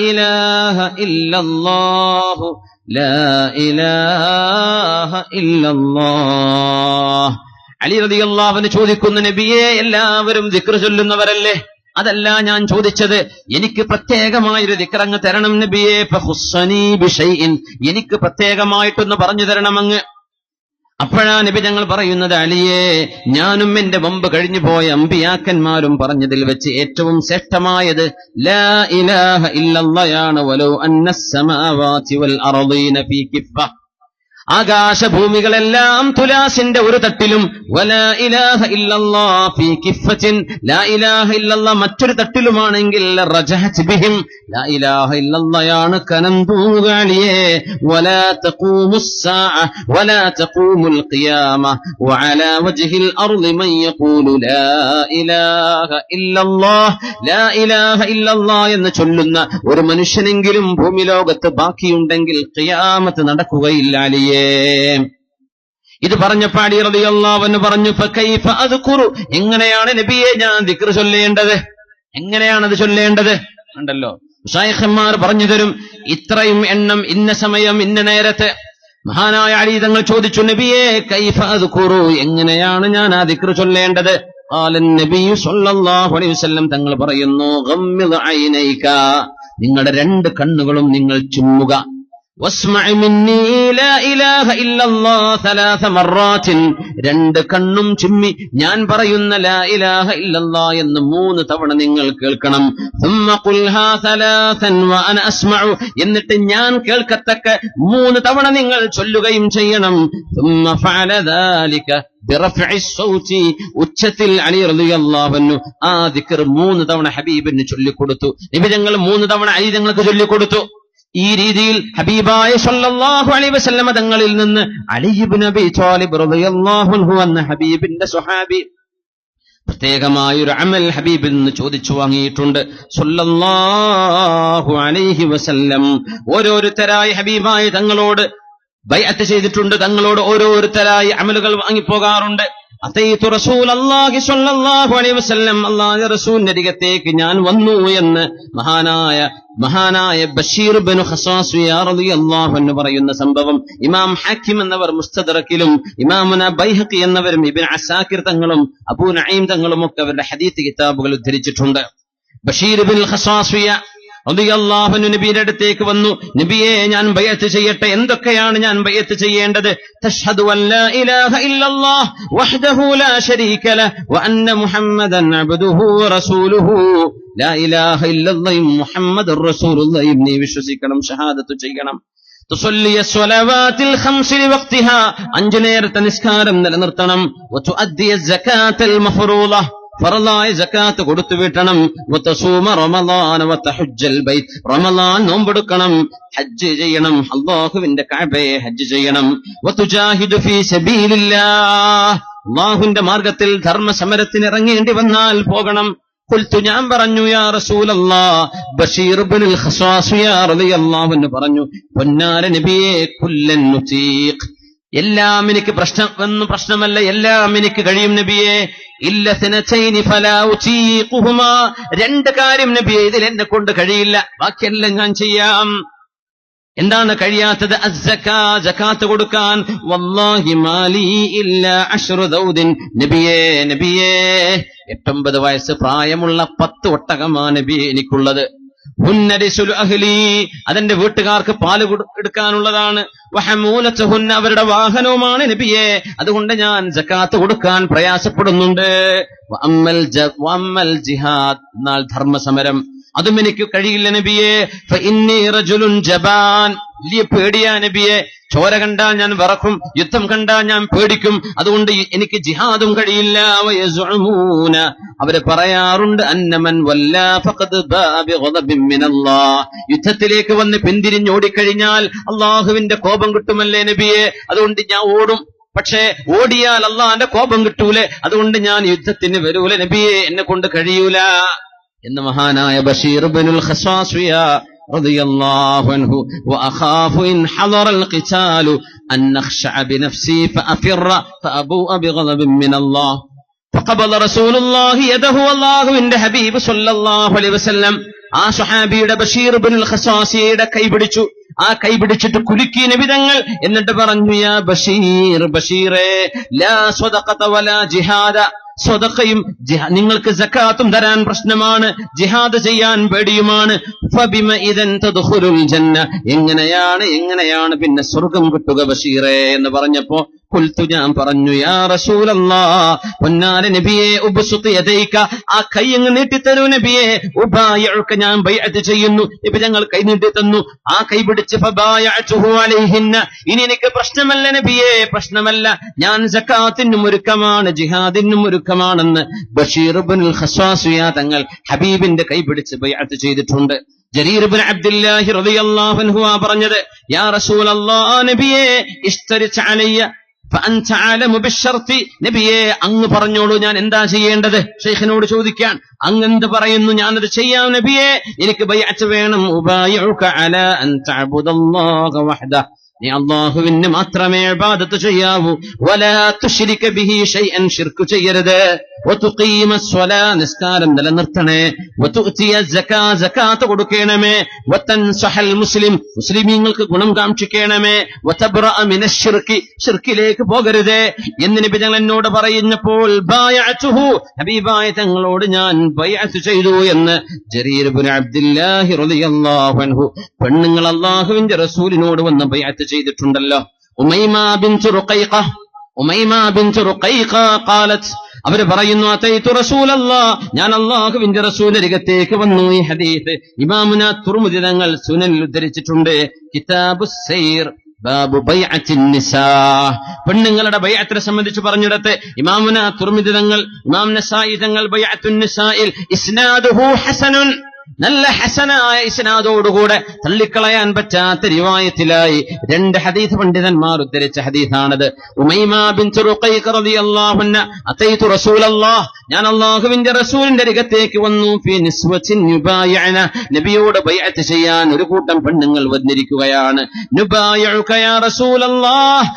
ഇലാഹ ഇല്ലല്ലാഹു, ലാ ഇലാഹ ഇല്ലല്ലാഹ്. അലി റളിയല്ലാഹു അൻഹു ചോദിക്കുന്നു, നബിയെ എല്ലാവരും ദിക്ർ ചൊല്ലുന്നവരല്ലേ? അതല്ല ഞാൻ ചോദിച്ചത്, എനിക്ക് പ്രത്യേകമായൊരു ദിക്ർ അങ്ങ് തരണം നബിയെ. ഫഖുസ്സനീ ബിശൈഇൻ, എനിക്ക് പ്രത്യേകമായിട്ടൊന്ന് പറഞ്ഞു തരണം അങ്ങ്. അപ്പോഴാ നബി ഞങ്ങൾ പറയുന്നത്, അലിയേ ഞാനും എന്റെ മുമ്പ് കഴിഞ്ഞു പോയ അമ്പിയാക്കന്മാരും പറഞ്ഞതിൽ വെച്ച് ഏറ്റവും ശ്രേഷ്ഠമായത് ലാ ഇലാഹ ഇല്ലല്ലാഹ്, വലൗ അന്നസ് സമാവാതി വൽ അർളീന ഫീ കിഫ്ഫ, ആകാശഭൂമികളെല്ലാം തുലാസിന്റെ ഒരു തട്ടിലും, വലാ ഇലാഹ ഇല്ലല്ലാഹ് ഫീ കിഫ്ഫത്തിൻ, ലാ ഇലാഹ ഇല്ലല്ലാഹ് മറ്റൊരു തട്ടിലുമാണെങ്കിൽ റജഹത് ബിഹിം, ലാ ഇലാഹ ഇല്ലല്ലാഹ് കനം തൂങ്ങുക അലിയേ. വലാ തഖൂമുസ് സാഅ വലാ തഖൂമുൽ ഖിയാമ വഅലാ വജ്ഹിൽ അർളി മൻ യഖൂലു ലാ ഇലാഹ ഇല്ലല്ലാഹ്, ലാ ഇലാഹ ഇല്ലല്ലാഹ് എന്ന് ചൊല്ലുന്ന ഒരു മനുഷ്യനെങ്കിലും ഭൂമി ലോകത്ത് ബാക്കിയുണ്ടെങ്കിൽ ഖിയാമത്ത് നടക്കുകയില്ല അലിയേ. ഇത് പറഞ്ഞപ്പോൾ അലി റളിയല്ലാഹു അൻഹു പറഞ്ഞു, ഫകൈഫ അദ്കുറു, എങ്ങനെയാണ് നബിയെ ഞാൻ ദിക്ർ ചൊല്ലേണ്ടത്? എങ്ങനെയാണത് ചൊല്ലേണ്ടത്? ഉണ്ടല്ലോ ശൈഖന്മാർ പറഞ്ഞു തരും, ഇത്രയും എണ്ണം, ഇന്ന സമയം, ഇന്ന നേരത്ത്. മഹാനായ അലി തങ്ങൾ ചോദിച്ചു, നബിയെ കൈഫ അദ്കുറു, എങ്ങനെയാണ് ഞാൻ ആ ദിക്ർ ചൊല്ലേണ്ടത്? ഖാലൻ നബിയു സ്വല്ലല്ലാഹു അലൈഹി വസല്ലം തങ്ങൾ പറയുന്നു, ഗമ്മിദ് ഐനൈക, നിങ്ങളുടെ രണ്ട് കണ്ണുകളും നിങ്ങൾ ചുമ്മുക. വസ്മഅ മിന്നീ ലാ ഇലാഹ ഇല്ലല്ലാഹ് സലാസ മർറാത്തിൻ, രണ്ട് കണ്ണും ചുമ്മി ഞാൻ പറയുന്ന ലാ ഇലാഹ ഇല്ലല്ലാഹ് എന്ന് 3 തവണ നിങ്ങൾ കേൾക്കണം. സുമ്മ ഖുൽഹാ സലാസൻ വഅന അസ്മഉ, എന്നിട്ട് ഞാൻ കേൾക്കത്തക്ക 3 തവണ നിങ്ങൾ ചൊല്ലുകയും ചെയ്യണം. സുമ്മ ഫഅല ദാലിക ബിറഫഇ സൗതി, ഉച്ചത്തിൽ അലി റളിയല്ലാഹു അൻഹു ആ ദിക്ർ 3 തവണ ഹബീബിന് ചൊല്ലിക്കൊടുത്തു. നബി തങ്ങൾ 3 തവണ അലി തങ്ങൾക്ക് ചൊല്ലിക്കൊടുത്തു. ഈ രീതിയിൽ ഹബീബായ സ്വല്ലല്ലാഹു അലൈഹി വസല്ലമ തങ്ങളിൽ നിന്ന് അലി ഇബ്നു അബീ ത്വാലിബ് റളിയല്ലാഹു അൻഹു എന്ന ഹബീബിന്റെ സ്വഹാബി പ്രത്യേകമായൊരു അമൽ ഹബീബിൽ നിന്ന് ചോദിച്ചു വാങ്ങിയിട്ടുണ്ട് സ്വല്ലല്ലാഹു അലൈഹി വസല്ലം. ഓരോരുത്തരായി ഹബീബായ തങ്ങളോട് ബൈഅത്ത് ചെയ്തിട്ടുണ്ട്, തങ്ങളോട് ഓരോരുത്തരായി അമലുകൾ വാങ്ങിപ്പോകാറുണ്ട്. അതൈതു റസൂലല്ലാഹി സ്വല്ലല്ലാഹു അലൈഹി വസല്ലം, അല്ലാഹുവിന്റെ റസൂലിന്റെ അരികത്തേക്ക് ഞാൻ വന്നു എന്ന് മഹാനായ ബഷീർ ഇബ്നു ഖസാസിയ റളിയല്ലാഹു അൻഹു പറയുന്ന സംഭവം ഇമാം ഹാക്കിം എന്നവർ മുസ്തദറക്കിലും, ഇമാമുന ബൈഹഖി എന്നവരും ഇബ്നു അസാകിർ തങ്ങളും അബൂ നഈം തങ്ങളും ഒക്കെ അവരുടെ ഹദീസ് കിതാബുകൾ ഉദ്ധരിച്ചിട്ടുണ്ട്. ബഷീർ ഇബ്നു ഖസാസിയ റളിയല്ലാഹു അൻഹു നബിയുടെ അടുത്തേക്ക് വന്നു, നബിയെ ഞാൻ ബൈഅത്ത് ചെയ്യട്ടെ, എന്തൊക്കെയാണ് ഞാൻ ബൈഅത്ത് ചെയ്യേണ്ടത്? തശ്ഹദു അൻ ലാ ഇലാഹ ഇല്ലല്ലാഹ് വഹ്ദഹു ലാ ശരീക ലഹു വ അന്ന മുഹമ്മദൻ അബ്ദുഹു വ റസൂലുഹു, ലാ ഇലാഹ ഇല്ലല്ലാഹ് മുഹമ്മദുർ റസൂലുള്ളാഹി, നീ വിശ്വസിക്കണം, ഷഹാദത്ത് ചെയ്യണം. തുസല്ലിയ സ്വലവാത്തിൽ ഖംസി ലിവഖ്തിഹാ, 5 നേരത്തെ നിസ്കാരം നിലനിർത്തണം. വതുഅദ്ദിയ സകാത്തൽ മഫ്റൂള, ഫർളായ സകാത്ത് കൊടുത്തു വീട്ടണം. വതസൂമ റമളാന വതഹജ്ജൽ ബൈത്ത്, റമളാൻ നോമ്പെടുക്കണം, ഹജ്ജ് ചെയ്യണം, അല്ലാഹുവിന്റെ കഅബയെ ഹജ്ജ് ചെയ്യണം. വതുജാഹിദു ഫീ സബീലില്ലാഹ്, അല്ലാഹുവിന്റെ മാർഗത്തിൽ ധർമ്മസമരത്തിന് ഇറങ്ങേണ്ടി വന്നാൽ പോകണം. ഖുൽതു, ഞാൻ പറഞ്ഞു, യാ റസൂലല്ലാഹ്, ബശീർ ഇബ്നുൽ ഖസ്വാസ് റളിയല്ലാഹു അൻഹു പറഞ്ഞു, പൊന്നാര നബിയേ, കുല്ലൻ നുതീഖ്, എല്ലാം എനിക്ക് പ്രശ്നമല്ല, എല്ലാം എനിക്ക് കഴിയും നബിയേ. ഇല്ല സനതൈനി ഫലാ ഉതീഖുഹുമാ, 2 കാര്യം നബിയേ, ഇതിൽ എന്നെ കൊണ്ട് കഴിയില്ല, ബാക്കിയെല്ലാം ഞാൻ ചെയ്യാം. എന്താണ് കഴിയാത്തത്? അസ്സകാ, സകാത്ത് കൊടുക്കാൻ. വല്ലാഹി മാലി ഇല്ലാ 10 ദൗദിൻ, നബിയേ 8-9 വയസ്സ് പ്രായമുള്ള 10 ഒട്ടകമാണ് നബിയേ എനിക്കുള്ളത്. ഹുന്നരിസുൽ അഹ്ലി, അതെന്റെ വീട്ടുകാർക്ക് പാല് എടുക്കാനുള്ളതാണ്. വഹമൂലത്തുഹുന്ന, അവരുടെ വാഹനവുമാണ് നബിയേ, അതുകൊണ്ട് ഞാൻ സകാത്ത് കൊടുക്കാൻ പ്രയാസപ്പെടുന്നുണ്ട്. വഅമ്മൽ ജിഹാദ്, എന്നാൽ ധർമ്മസമരം, അതും എനിക്ക് കഴിയില്ല നബിയേ. ഫഇന്നി റജുലുൻ ജബാൻ, വലിയ പേടിയാ നബിയേ, ചോര കണ്ടാൽ ഞാൻ വിറക്കും, യുദ്ധം കണ്ടാൽ ഞാൻ പേടിക്കും, അതുകൊണ്ട് എനിക്ക് ജിഹാദും കഴിയില്ല. വയസുമൂന, അവര് പറയാറുണ്ട്, അന്നമൻ വല്ലാ ഫഖദ് ബാഅ ബിഗദബിൻ മിനല്ലാഹ്, യുദ്ധത്തിലേക്ക് വന്ന് പിന്തിരിഞ്ഞോടിക്കഴിഞ്ഞാൽ അല്ലാഹുവിന്റെ കോപം കിട്ടുമല്ലേ നബിയേ, അതുകൊണ്ട് ഞാൻ ഓടും. പക്ഷേ ഓടിയാൽ അല്ലാഹുവിന്റെ കോപം കിട്ടൂലേ, അതുകൊണ്ട് ഞാൻ യുദ്ധത്തിന് വരൂല നബിയേ, എന്നെ കൊണ്ട് കഴിയൂല എന്ന് മഹാനായ ബശീർ ഇബ്നുൽ ഖസ്വാസ് റളിയല്ലാഹു അൻഹു. വഅഖാഫു ഇൻ ഹദറൽ ഖിതാലു അൻ നഖ്ശഅ ബിനഫ്സി ഫഅഫിറ ഫഅബൂഅ ബിഗദബിൻ മിനല്ലാഹ്. ഫഖബല റസൂലുള്ളാഹി യദഹു, അല്ലാഹുവിന്റെ ഹബീബ് സ്വല്ലല്ലാഹു അലൈഹി വസല്ലം ആ സ്വഹാബിയുടെ ബശീർ ഇബ്നുൽ ഖസ്വാസിയുടെ കൈ പിടിച്ചു. ആ കൈ പിടിച്ചിട്ട് കുലുക്കി നബി തങ്ങൾ. എന്നിട്ട് പറഞ്ഞു, യാ ബശീറേ, ലാ സ്വദഖത വലാ ജിഹാദ, സ്വദഖയും നിങ്ങൾക്ക് സകാത്തും തരാൻ പ്രശ്നമാണ്, ജിഹാദ് ചെയ്യാൻ പേടിയുമാണ്. ഫബിമ ഇദൻ തദ്ഖുലുൽ ജന്ന, എങ്ങനെയാണ് പിന്നെ സ്വർഗം കിട്ടുക ബശീറേ എന്ന് പറഞ്ഞപ്പോ ഖുൽതു, ഞാൻ പറഞ്ഞു, യാ റസൂലല്ലാഹ്, പൊന്നാര നബിയേ, ഉബ്സുത് യദൈക, ആ കൈ അങ്ങ് നീട്ടിത്തരൂ നബിയേ. ഉബായിഉക, ഞാൻ ബൈഅത്ത് ചെയ്യുന്നു. നബി ഞങ്ങൾ കൈ നീട്ടി തന്നു. ആ കൈ പിടിച്ച് ഫബായഅതുഹു അലൈഹിന്ന, ഇനി എനിക്ക് പ്രശ്നമല്ല നബിയേ, പ്രശ്നമല്ല, ഞാൻ സകാത്തിനും ഒരുക്കമാണ്, ജിഹാദിനും ഒരുക്കമാണെന്ന് ബശീർ ഇബ്നുൽ ഖസ്വാസ് തങ്ങൾ ഹബീബിന്റെ കൈ പിടിച്ച് ബൈഅത്ത് ചെയ്തിട്ടുണ്ട്. ജരീർ ഇബ്നു അബ്ദുല്ലാഹി റളിയല്ലാഹു അൻഹു പറഞ്ഞത്, യാ റസൂലല്ലാഹ്, നബിയേ, ഇസ്തരിച് അലയ്യ ഫഅൻത അലമു ബിശ്ശർതി, നബിയേ അങ്ങ് പറഞ്ഞോളൂ ഞാൻ എന്താ ചെയ്യേണ്ടത്. ശൈഖിനോട് ചോദിക്കാൻ, അങ്ങ് എന്ത് പറയുന്നു, ഞാനത് ചെയ്യാം നബിയേ, എനിക്ക് ബൈഅത്ത് വേണം. ഉബായിഉക അലാ അൻ തഅബുദല്ലാഹ വഹ്ദഹു, നീ അല്ലാഹുവിന് മാത്രമേ ഇബാദത്ത് ചെയ്യാവൂ. വലാ തുശ്രിക ബിഹി ഷൈഅൻ, ശിർക്ക് ചെയ്യരുത്. വതുഖീമ സ്വലാ, നിസ്കാരം നിലനിർത്തണേ. വതുഅതിയ സകാ, സകാത്ത് കൊടുക്കണമേ. വതൻസഹൽ മുസ്ലിം, മുസ്ലിമീങ്ങൾക്ക് ഗുണം കാംക്ഷിക്കണമേ. വതബ്റഅ മിനശ്ശിർക്കി, ശിർക്കിലേക്ക് പോകരുതേ എന്ന് നബി തങ്ങൾ എന്നോട് പറയുന്നപ്പോൾ ബൈഅതുഹു, ഹബീബായ തങ്ങളോട് ഞാൻ ബൈഅത്ത് ചെയ്തു എന്ന് ജരീർ ഇബ്നു അബ്ദുല്ലാഹി റളിയല്ലാഹു അൻഹു പെണ്ണുങ്ങൾ അല്ലാഹുവിന്റെ റസൂലിനോട് വന്ന് ബൈഅത്ത് ചെയ്തിട്ടുണ്ടല്ലോ. ഉമൈമ ബിൻതു റുഖൈഖ ഖാലത്ത്, അവര് പറയുന്നു, അതൈതു റസൂലല്ലാഹ്, ഞാൻ അല്ലാഹുവിന്റെ റസൂലരികത്തേക്ക് വന്നു. ഈ ഹദീസ് ഇമാമുന തുർമുദി തങ്ങൾ സുനനിൽ ഉദ്ധരിച്ചിട്ടുണ്ട്. കിതാബുസ് സൈർ ബാബു ബൈഅത്തിൻ നിസാ, പെണ്ണുങ്ങളുടെ ബൈഅത്തിനെ സംബന്ധിച്ച് പറഞ്ഞിടത്ത് ഇമാമുന തുർമുദി തങ്ങൾ, ഇമാം നസായി തങ്ങൾ ബൈഅത്തുൻ നിസായിൽ ഇസ്നാദുഹു ഹസനുൻ, നല്ല ഹസനായ ഇസ്നാദോടുകൂടെ തള്ളിക്കളയാൻ പറ്റാത്ത റിവായത്തിലായി 2 ഹദീസ് പണ്ഡിതന്മാർ ഉദ്ധരിച്ച ഹദീസാണത്. ഉമൈമ ബിൻതു റുഖൈഖ റളിയല്ലാഹു അൻഹ, അതൈതു റസൂലല്ലാഹ്, ഞാൻ അല്ലാഹുവിന്റെ റസൂലിന്റെ അരികത്തേക്ക് വന്നു. ഫീ നിസ്വത്തിൻ യുബായിഅന, നബിയോട് ബൈഅത്ത് ചെയ്യാൻ ഒരു കൂട്ടം പെണ്ണുങ്ങൾ വന്നിരിക്കുകയാണ്. നുബായിഉക യാ റസൂലല്ലാഹ്,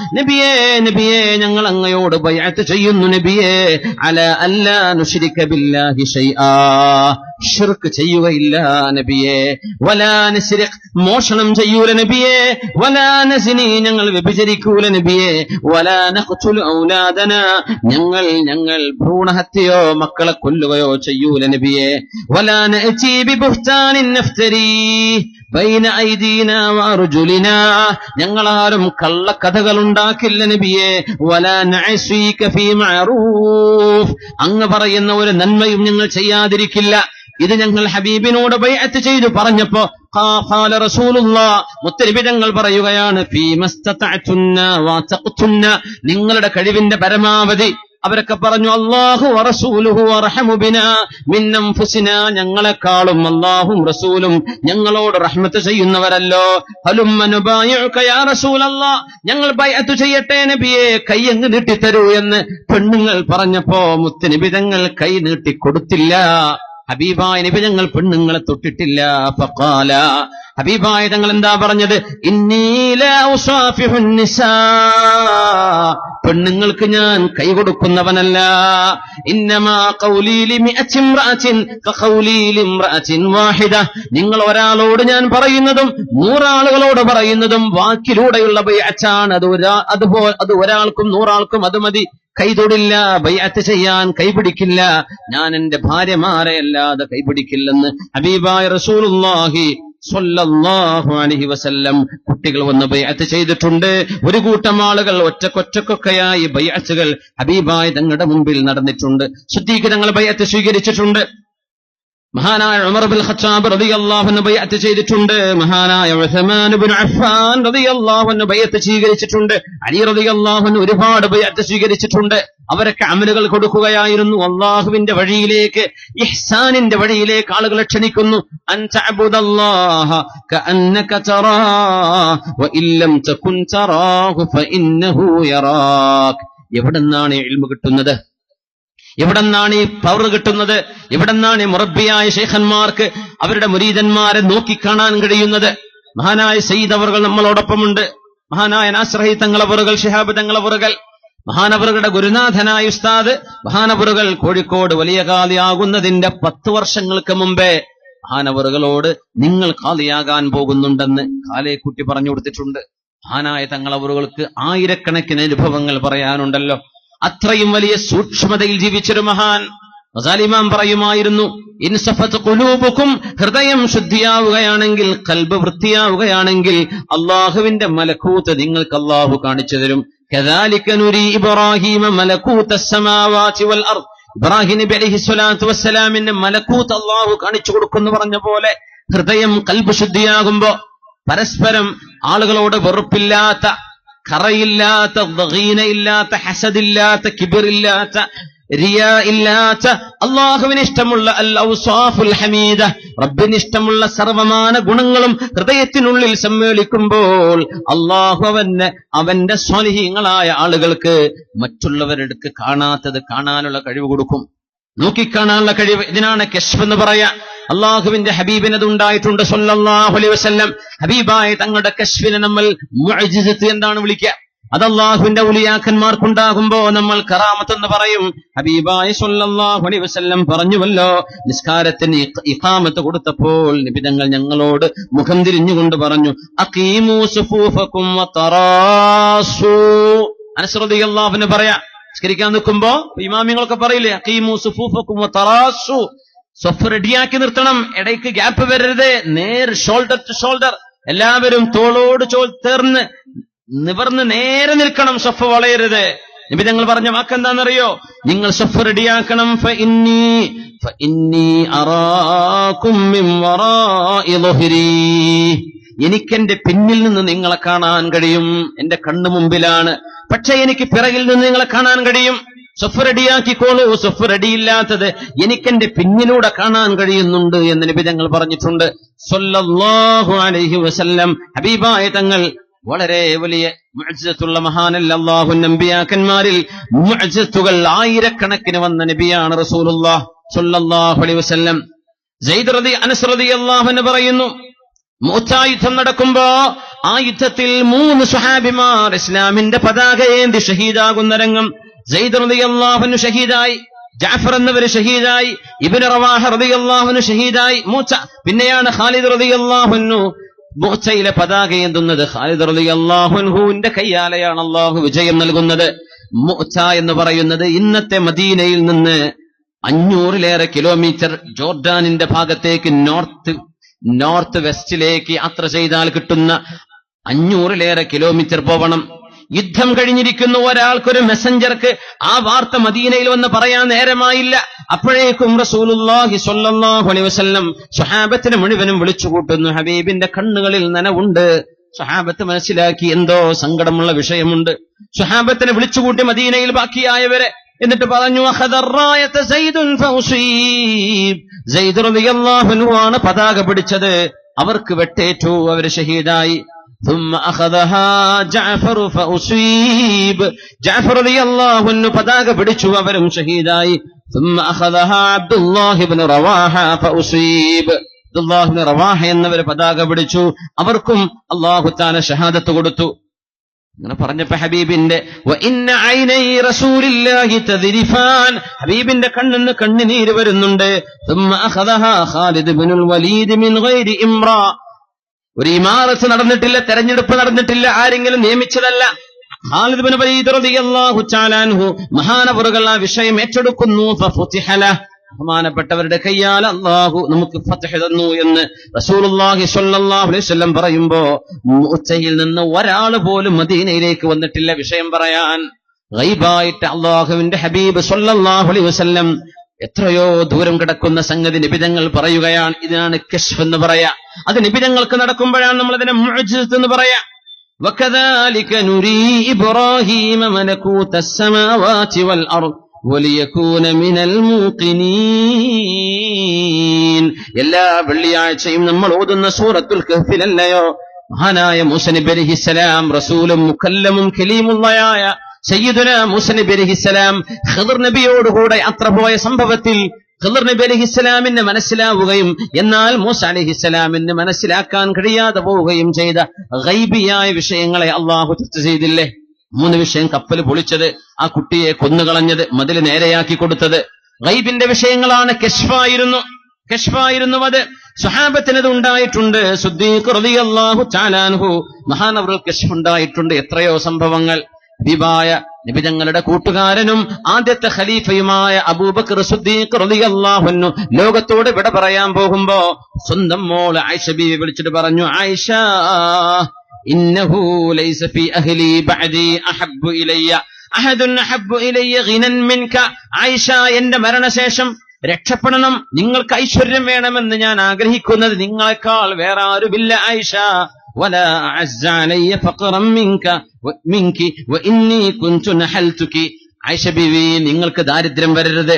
നബിയേ ഞങ്ങൾ അങ്ങയോട് ബൈഅത്ത് ചെയ്യുന്നു നബിയേ. അലാ അല്ലാ നുശ്രിക ബില്ലാഹി ഷൈആ, ശിർക്ക് ചെയ്യുകയില്ല നബിയേ. വലാ നസ്രിഖ്, മോഷണം ചെയ്യൂല നബിയേ. വലാ നസ്നി, ഞങ്ങൾ വ്യഭിചരിക്കൂല നബിയേ. വലാ നഖ്തുലു ഔലാദനാ, ഞങ്ങൾ ഭ്രൂണഹത്യയോ മക്കളെ കൊല്ലുകയോ ചെയ്യൂല നബിയേ. വലാ നഅതി ബിബുഹ്താനിൻ നഫ്തരി, ബൈന ഐദീനാ വഅർജുലിനാ, ഞങ്ങളാരും കള്ളക്കഥകൾ ഉണ്ടാക്കില്ല നബിയെ. വലാ നഅസീക ഫീ മഅറൂഫ്, അങ്ങ് പറയുന്ന ഒരു നന്മയും ഞങ്ങൾ ചെയ്യാതിരിക്കില്ല. ഇത് ഞങ്ങൾ ഹബീബിനോട് ബൈഅത്ത് ചെയ്തു പറഞ്ഞപ്പോ ഖാല റസൂലുള്ളാഹ്, മുത്തനബി തങ്ങൾ പറയുകയാണ്, ഫീമസ്തതഅതുന്ന വതഖതുന്ന, നിങ്ങളുടെ കഴിവിന്റെ പരമാവധി. അവരൊക്കെ പറഞ്ഞു, അല്ലാഹു വറസൂലുഹു അർഹമു ബിനാ മിൻ അൻഫുസിനാ, ഞങ്ങളെക്കാളും അല്ലാഹും റസൂലും ഞങ്ങളോട് റഹ്മത്ത് ചെയ്യുന്നവരല്ലോ. ഹലുമ്മ നുബായിഉക യാ റസൂലല്ലാഹ്, ഞങ്ങൾ ബൈഅത്ത് ചെയ്യട്ടെ നബിയെ, കൈ അങ്ങ് നീട്ടിത്തരൂ എന്ന് പെണ്ണുങ്ങൾ പറഞ്ഞപ്പോ മുത്തനബി തങ്ങൾ കൈ നീട്ടിക്കൊടുത്തില്ല. ഹബീബായ നബി ഞങ്ങൾ പെണ്ണുങ്ങളെ തൊട്ടിട്ടില്ല. ഫഖാല, ഹബീബായ തങ്ങൾ എന്താ പറഞ്ഞത്? ഇന്നീ ലാ ഉസാഫിഹുൻ നിസാ, പെണ്ണുങ്ങൾക്ക് ഞാൻ കൈ കൊടുക്കുന്നവനല്ല. ഇന്നമാ ഖൗലീ ലിമിഅത്തി ഇംറഅത്തിൻ കഖൗലീ ലിംറഅത്തിൻ വാഹിദ, നിങ്ങൾ ഒരാളോട് ഞാൻ പറയുന്നതും 100 ആളുകളോട് പറയുന്നതും വാക്കിലൂടെയുള്ള ബൈഅത്താണ്. അത് ഒരാൾക്കും 100 ആൾക്കും അത് മതി. കൈതൊടില്ല, ബൈഅത്ത് ചെയ്യാൻ കൈപിടിക്കില്ല. ഞാൻ എന്റെ ഭാര്യമാരെ അല്ലാതെ കൈപിടിക്കില്ലെന്ന് ഹബീബായ റസൂലുള്ളാഹി സ്വല്ലല്ലാഹു അലൈഹി വസല്ലം. കുട്ടികൾ വന്ന് ബൈഅത്ത് ചെയ്തിട്ടുണ്ട്. ഒരു കൂട്ടം ആളുകൾ ഒറ്റക്കൊറ്റക്കൊക്കെയായി ബൈഅത്തുകൾ ഹബീബായ തങ്ങളുടെ മുമ്പിൽ നടന്നിട്ടുണ്ട്. സിദ്ദീഖ് തങ്ങൾ ബൈഅത്ത് സ്വീകരിച്ചിട്ടുണ്ട്. മഹാനായ ഉമർ ഇബ്നുൽ ഖത്താബ് റളിയല്ലാഹു അൻഹു ബൈഅത്ത് ചെയ്തിട്ടുണ്ട്. മഹാനായ ഉസ്മാൻ ഇബ്നു അഫ്ഫാൻ റളിയല്ലാഹു അൻഹു ബൈഅത്ത് സ്വീകരിച്ചിട്ടുണ്ട്. അലി റളിയല്ലാഹു അൻഹു ഒരുപാട് ബൈഅത്ത് സ്വീകരിച്ചിട്ടുണ്ട്. അവരൊക്കെ അമലുകൾ കൊടുക്കുകയായിരുന്നു. അല്ലാഹുവിന്റെ വഴിയിലേക്ക്, ഇഹ്സാനിന്റെ വഴിയിലേക്ക് ആളുകളെ ക്ഷണിക്കുന്നു. അൻ തഅബുദല്ലാഹ കഅന്നക തറാഹു വഇല്ലം തകുൻ തറാഹു ഫഇന്നഹു യറാക്. എവിടെന്നാണ് ഇൽമു കിട്ടുന്നത്? എവിടെന്നാണ് ഈ പവർ കിട്ടുന്നത്? എവിടെന്നാണ് ഈ മുറബ്ബിയായ ശൈഖന്മാർക്ക് അവരുടെ മുരീദന്മാരെ നോക്കിക്കാണാൻ കഴിയുന്നത്? മഹാനായ സയ്യിദ് അവറുകൾ നമ്മളോടൊപ്പമുണ്ട്. മഹാനായ നാസ്രഹി തങ്ങളവറുകൾ, ശിഹാബ് തങ്ങളവറുകൾ, മഹാനവറുകളുടെ ഗുരുനാഥനായ ഉസ്താദ് മഹാനവറുകൾ കോഴിക്കോട് വലിയ ഖാദിയാകുന്നതിന്റെ 10 വർഷങ്ങൾക്ക് മുമ്പേ മഹാനവറുകളോട് നിങ്ങൾ ഖാദിയാകാൻ പോകുന്നുണ്ടെന്ന് കാലേക്കുട്ടി പറഞ്ഞു കൊടുത്തിട്ടുണ്ട്. മഹാനായ തങ്ങളവറുകൾക്ക് ആയിരക്കണക്കിന് അനുഭവങ്ങൾ പറയാനുണ്ടല്ലോ. അത്രയും വലിയ സൂക്ഷ്മതയിൽ ജീവിച്ചൊരു മഹാൻ. ഗസാലിമാം പറയുമായിരുന്നു, ഇൻസഫത്ത് ഖുലൂബുക്കും, ഹൃദയം ശുദ്ധിയാവുകയാണെങ്കിൽ, ഖൽബ് വൃത്തിയാവുകയാണെങ്കിൽ അല്ലാഹുവിന്റെ മലക്കൂത്ത് നിങ്ങൾക്ക് അല്ലാഹു കാണിച്ചു തരും. കദാലിക നുരി ഇബ്രാഹീമ മലക്കൂത്തസ് സമാവാതി വൽ അർദ്, ഇബ്രാഹിം നബി അലൈഹി സ്വലാത്തു വസ്സലാമിന്റെ മലക്കൂത്ത് അല്ലാഹു കാണിച്ചു കൊടുക്കുന്നു പറഞ്ഞ പോലെ ഹൃദയം ഖൽബ് ശുദ്ധിയാകുമ്പോ പരസ്പരം ആളുകളോട് വെറുപ്പില്ലാത്ത, ഖറയില്ലാത്ത, ദഗീനയില്ലാത്ത, ഹസദില്ലാത്ത, കിബിറില്ലാത്ത, റിയാ ഇല്ലാത്ത, അല്ലാഹുവിന് ഇഷ്ടമുള്ള അൽ ഔസാഫുൽ ഹമീദ, റബ്ബിന് ഇഷ്ടമുള്ള സർവമാന ഗുണങ്ങളും ഹൃദയത്തിനുള്ളിൽ സമ്മേളിക്കുമ്പോൾ അല്ലാഹു അവന്റെ സ്വാലിഹീങ്ങളായ ആളുകൾക്ക് മറ്റുള്ളവരെടുക്ക് കാണാത്തത് കാണാനുള്ള കഴിവ് കൊടുക്കും, നോക്കിക്കാണാനുള്ള കഴിവ്. ഇതിനാണ് കശ്ഫ് എന്ന് പറയാ. അള്ളാഹുവിന്റെ ഹബീബിനത് ഉണ്ടായിട്ടുണ്ട് സ്വല്ലല്ലാഹു അലൈഹി വസല്ലം. ഹബീബായ തങ്ങളുടെ കശ്ഫിനെ നമ്മൾ മുഅ്ജിസത്ത് എന്താണ് വിളിക്കുക? അത് അള്ളാഹുവിന്റെ ഉലിയാക്കന്മാർക്കുണ്ടാകുമ്പോ നമ്മൾ കറാമത്ത് എന്ന് പറയും. ഹബീബായ സ്വല്ലല്ലാഹു അലൈഹി വസല്ലം പറഞ്ഞുവല്ലോ, നിസ്കാരത്തിന് ഇഖാമത്ത് കൊടുത്തപ്പോൾ നബി തങ്ങൾ ഞങ്ങളോട് മുഖം തിരിഞ്ഞുകൊണ്ട് പറഞ്ഞു, അഖീമൂ സുഫൂഫകും വതറാസു. അനസ് റളിയല്ലാഹു അൻഹു പറയാ, നിസ്കരിക്കാൻ നിൽക്കുമ്പോ ഇമാമിങ്ങളൊക്കെ പറയില്ലേ, അഖീമൂ സുഫൂഫകും വതറാസു, സ്വഫ് റെഡിയാക്കി നിർത്തണം, ഇടയ്ക്ക് ഗ്യാപ്പ് വരരുത്, നേർ ഷോൾഡർ ടു ഷോൾഡർ, എല്ലാവരും തോളോട് ചേർന്ന് നിവർന്ന് നേരെ നിൽക്കണം, സ്വഫ് വളയരുത്. നബി തങ്ങൾ പറഞ്ഞ വാക്കെന്താണെന്നറിയോ? നിങ്ങൾ സ്വഫ് റെഡിയാക്കണം. ഫഇന്നീ അറാകും മിൻ വറാഇ ളുഹ്രി, എനിക്കെന്റെ പിന്നിൽ നിന്ന് നിങ്ങളെ കാണാൻ കഴിയും, എന്റെ കണ്ണു മുമ്പിലാണ്, പക്ഷെ എനിക്ക് പിറകിൽ നിന്ന് നിങ്ങളെ കാണാൻ കഴിയും. സ്വഫ് റെഡിയാക്കിക്കോളൂ, സ്വഫ് റെഡിയില്ലാത്തത് എനിക്കെന്റെ പിന്നിലൂടെ കാണാൻ കഴിയുന്നുണ്ട് എന്ന് നബി തങ്ങൾ പറഞ്ഞിട്ടുണ്ട് സ്വല്ലല്ലാഹു അലൈഹി വസല്ലം. ഹബീബായ തങ്ങൾ വളരെ വലിയ മുഅ്ജിസത്തുള്ള മഹാനല്ല. അല്ലാഹുവിന്റെ അമ്പിയാക്കന്മാരിൽ മുഅ്ജിസത്തുകൾ ആയിരക്കണക്കിന് വന്ന നബിയാണ് റസൂലുള്ളാഹ് സ്വല്ലല്ലാഹു അലൈഹി വസല്ലം. അനസ് റളിയല്ലാഹു അൻഹു പറയുന്നു, മുഅ്ത യുദ്ധം നടക്കുമ്പോ ആ യുദ്ധത്തിൽ 3 സ്വഹാബിമാർ ഇസ്ലാമിന്റെ പതാകയേന്തി ഷഹീദാകുന്ന രംഗം. സെയ്ദ് റളിയല്ലാഹു അൻഹു ഷഹീദായി, ജഅഫർ എന്നവര് ഷഹീദായി, ഇബ്നു റവാഹ റളിയല്ലാഹു അൻഹു ഷഹീദായി. മൂസ പിന്നെയാണ് ഖാലിദ് റളിയല്ലാഹു അൻഹു മൂസയിലെ പതാകയേന്തുന്നത്. ഖാലിദ് റളിയല്ലാഹു അൻഹുവിന്റെ കയ്യാലെയാണ് അല്ലാഹു വിജയം നൽകുന്നത്. മൂസ എന്ന് പറയുന്നത് ഇന്നത്തെ മദീനയിൽ നിന്ന് 500-ലേറെ കിലോമീറ്റർ ജോർഡാനിന്റെ ഭാഗത്തേക്ക് നോർത്ത് നോർത്ത് വെസ്റ്റിലേക്ക് യാത്ര ചെയ്താൽ കിട്ടുന്ന 500-ലേറെ കിലോമീറ്റർ പോവണം. യുദ്ധം കഴിഞ്ഞിരിക്കുന്ന ഒരാൾക്കൊരു മെസ്സഞ്ചർക്ക് ആ വാർത്ത മദീനയിൽ വന്ന് പറയാൻ നേരമായില്ല. അപ്പോഴേക്കും റസൂലുള്ളാഹി സ്വല്ലല്ലാഹു അലൈഹി വസല്ലം സ്വഹാബത്തിനെ മുഴുവനും വിളിച്ചുകൂട്ടുന്നു. ഹബീബിന്റെ കണ്ണുകളിൽ നനവുണ്ട്. സ്വഹാബത്ത് മനസ്സിലാക്കി എന്തോ സങ്കടമുള്ള വിഷയമുണ്ട്. സ്വഹാബത്തിനെ വിളിച്ചുകൂട്ടി മദീനയിൽ ബാക്കിയായവരെ എന്നിട്ട് പറഞ്ഞു, സയ്യിദ് റളിയല്ലാഹു അൻഹു ആണ് പതാക പിടിച്ചത്, അവർക്ക് വെട്ടേറ്റു, അവർ ഷഹീദായി. ثم أخذها جعفر فأصيب جعفر رضي الله عنه പതാക പിടിച്ചു, അവരും ഷഹീദായി. ثم أخذها عبد الله بن رواحة فأصيب عبد الله بن رواحة എന്നവർ പതാക പിടിച്ചു, അവർക്കും അല്ലാഹു തആല ഷഹാദത്ത് കൊടുത്തു. അങ്ങനെ പറഞ്ഞപ്പോ ഹബീബിന്റെ വഇന്ന ഐനൈ റസൂലില്ലാഹി തദ്രിഫാൻ, ഹബീബിന്റെ കണ്ണിന്ന് കണ്ണുനീര് വരുന്നുണ്ട്. ثم أخذها خالد بن الوليد من غير إمرا, ഒരു ഇമാറത്ത് നടന്നിട്ടില്ല, തെരഞ്ഞെടുപ്പ് നടന്നിട്ടില്ല, ആരെങ്കിലും നിയമിച്ചതല്ല. ഖാലിദ് ഇബ്നു വലീദ് റളിയല്ലാഹു തആല അൻഹു മഹാനവറുകൾ ആ വിഷയം ഏറ്റെടുക്കുന്നു. ഫഫുതിഹ ലഹു, ബഹുമാനപ്പെട്ടവരുടെ കയ്യാൽ അല്ലാഹു നമുക്ക് ഫത്ഹ് തന്നു എന്ന് റസൂലുള്ളാഹി സ്വല്ലല്ലാഹു അലൈഹി വസല്ലം പറയുമ്പോ മുഅ്തയിൽ നിന്ന് ഒരാൾ പോലും മദീനയിലേക്ക് വന്നിട്ടില്ല വിഷയം പറയാൻ. ഗൈബായിട്ട് അല്ലാഹുവിന്റെ ഹബീബ് സ്വല്ലല്ലാഹു അലൈഹി വസല്ലം എത്രയോ ദൂരം കിടക്കുന്ന സംഗതി നിബിതങ്ങൾ പറയുകയാണ്. ഇതിനാണ് കശ്ഫ് എന്ന് പറയാ. അത് നിബിതങ്ങൾക്ക് നടക്കുമ്പോഴാണ് നമ്മൾ അതിനെ മുഅ്ജിസത്ത് എന്ന് പറയാ. വകദാലിക നുരീ ഇബ്രാഹീമ മലകൂതസ് സമാവാതി വൽ അർദ് വലിയകൂന മിനൽ മൂഖിനീൻ. എല്ലാ വെള്ളിയാഴ്ചയും നമ്മൾ ഓതുന്ന സൂറത്തുൽ കഹ്ഫിലല്ലയോ മഹാനായ മൂസാ നബി അലൈഹിസ്സലാം, റസൂലും മുകല്ലമും കലീമുള്ളയായ സയ്യിദുനാ മൂസാ നബി അലൈഹിസ്സലാം ഖിദ്ർ നബിയോടുകൂടെ യാത്ര പോയ സംഭവത്തിൽ ഖിദ്ർ നബി അലൈഹിസ്സലാമിന് മനസ്സിലാവുകയും എന്നാൽ മൂസാ അലൈഹിസ്സലാമിന് മനസ്സിലാക്കാൻ കഴിയാതെ പോവുകയും ചെയ്ത ഗൈബിയായ വിഷയങ്ങളെ അള്ളാഹു ചർച്ച ചെയ്തില്ലേ? 3 വിഷയം: കപ്പൽ പൊളിച്ചത്, ആ കുട്ടിയെ കൊന്നുകളഞ്ഞത്, മതിൽ നേരെയാക്കി കൊടുത്തത്. ഗൈബിന്റെ വിഷയങ്ങളാണ്. കശ്ഫായിരുന്നു അത്. സ്വഹാബത്തിനത് ഉണ്ടായിട്ടുണ്ട്. സിദ്ദീഖ് റളിയല്ലാഹു തആല അൻഹു മഹാനവറുൽ കശ്ഫ് ഉണ്ടായിട്ടുണ്ട്. എത്രയോ സംഭവങ്ങൾ. ഹബീബായ നബി തങ്ങളുടെ കൂട്ടുകാരനും ആദ്യത്തെ ഖലീഫയുമായ അബൂബക്കർ സിദ്ദീഖ് റളിയല്ലാഹു അൻഹു ലോകത്തോട് വിട പറയാൻ പോകുമ്പോ സ്വന്തം മോൾ ആയിഷ ബീവി വിളിച്ചിട്ട് പറഞ്ഞു, ആയിഷ ഇന്നഹു ലൈസ ഫീ അഹ്ലി ബഅദി അഹബ്ബു ഇലയ്യ അഹദുൻ അഹബ്ബു ഇലയ്യ ഗിനൻ മിൻക. ആയിഷ, എന്റെ മരണശേഷം രക്ഷപ്പെടണം, നിങ്ങൾക്ക് ഐശ്വര്യം വേണമെന്ന് ഞാൻ ആഗ്രഹിക്കുന്നത് നിങ്ങളെക്കാൾ വേറെ ആരുമില്ല ആയിഷ. ولا أعز علي فقرا منك وإني كنت نحلتك. ആയിഷ ബീവി, നിങ്ങൾക്ക് ദാരിദ്ര്യം വരരുത്.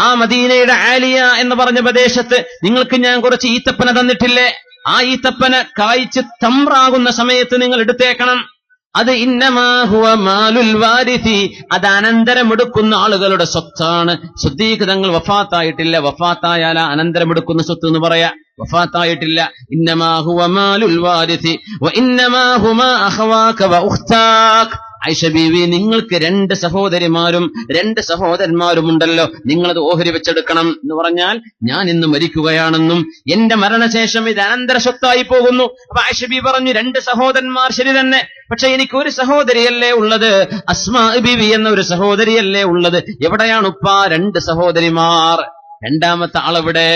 ആ മദീനയുടെ ആലിയ എന്ന് പറഞ്ഞ പ്രദേശത്ത് നിങ്ങൾക്ക് ഞാൻ കുറച്ച് ഈത്തപ്പന തന്നിട്ടില്ലേ? ആ ഈത്തപ്പന കായ്ച്ച് തമ്രാകുന്ന സമയത്ത് നിങ്ങൾ എടുത്തേക്കണം. അത് ഇന്നമാ ഹുവ മാലുൽ വാരിഥി, അത് അനന്തരമെടുക്കുന്ന ആളുകളുടെ സ്വത്താണ്. സിദ്ദീഖ് തങ്ങൾ വഫാത്തായിട്ടില്ല. വഫാത്തായാല അനന്തരമെടുക്കുന്ന സ്വത്ത് എന്ന് പറയാ. വഫാത്തായിട്ടില്ല. ഇന്നമാ ഹുവ മാലുൽ വാരിഥി വ ഇന്നമാ ഹുമാ അഖവാക വ ഉഖ്താക്. ആയിഷ ബീവി, നിങ്ങൾക്ക് 2 സഹോദരിമാരും 2 സഹോദരന്മാരും ഉണ്ടല്ലോ, നിങ്ങളത് ഓഹരി വെച്ചെടുക്കണം എന്ന് പറഞ്ഞാൽ ഞാൻ ഇന്ന് മരിക്കുകയാണെന്നും എന്റെ മരണശേഷം ഇത് അനന്തര സ്വത്തായി പോകുന്നു. അപ്പൊ ആയിഷ ബീവി പറഞ്ഞു, 2 സഹോദരന്മാർ ശരി തന്നെ, പക്ഷെ എനിക്ക് ഒരു സഹോദരിയല്ലേ ഉള്ളത്, അസ്മാ ബീവി എന്ന ഒരു സഹോദരിയല്ലേ ഉള്ളത്. എവിടെയാണ് ഉപ്പ 2 സഹോദരിമാർ? രണ്ടാമത്തെ ആളെവിടെ?